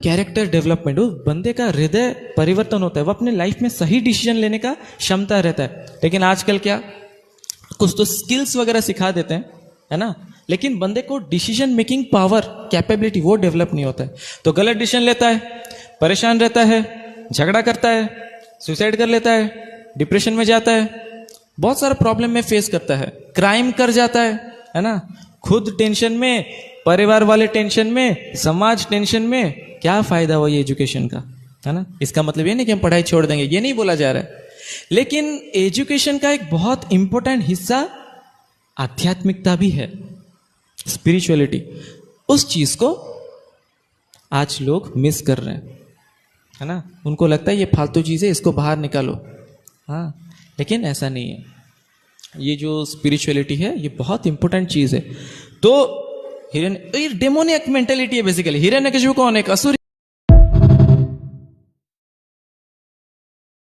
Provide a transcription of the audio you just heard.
Character development, उस बंदे का हृदय परिवर्तन होता है, वो अपने लाइफ में सही डिसीजन लेने का क्षमता रहता है। लेकिन आजकल क्या, कुछ तो स्किल्स वगैरह सिखा देते हैं, है ना, लेकिन बंदे को डिसीजन मेकिंग पावर, कैपेबिलिटी वो डेवलप नहीं होता है। तो गलत डिसीजन लेता है, परेशान रहता है, झगड़ा करता है, सुसाइड कर लेता है, डिप्रेशन में जाता है, बहुत सारा प्रॉब्लम में फेस करता है, क्राइम कर जाता है ना, खुद टेंशन में, परिवार वाले टेंशन में, समाज टेंशन में। क्या फायदा हुआ ये एजुकेशन का, है ना। इसका मतलब ये नहीं कि हम पढ़ाई छोड़ देंगे, ये नहीं बोला जा रहा है, लेकिन एजुकेशन का एक बहुत इंपॉर्टेंट हिस्सा आध्यात्मिकता भी है, स्पिरिचुअलिटी। उस चीज को आज लोग मिस कर रहे हैं, है ना। उनको लगता है ये फालतू चीज है, इसको बाहर निकालो, हाँ, लेकिन ऐसा नहीं है। ये जो स्पिरिचुअलिटी है ये बहुत इंपॉर्टेंट चीज है। तो हिरण्य, डेमोनियक मेंटेलिटी है बेसिकली। हिरण्यकशिपु कौन है? एक असुर।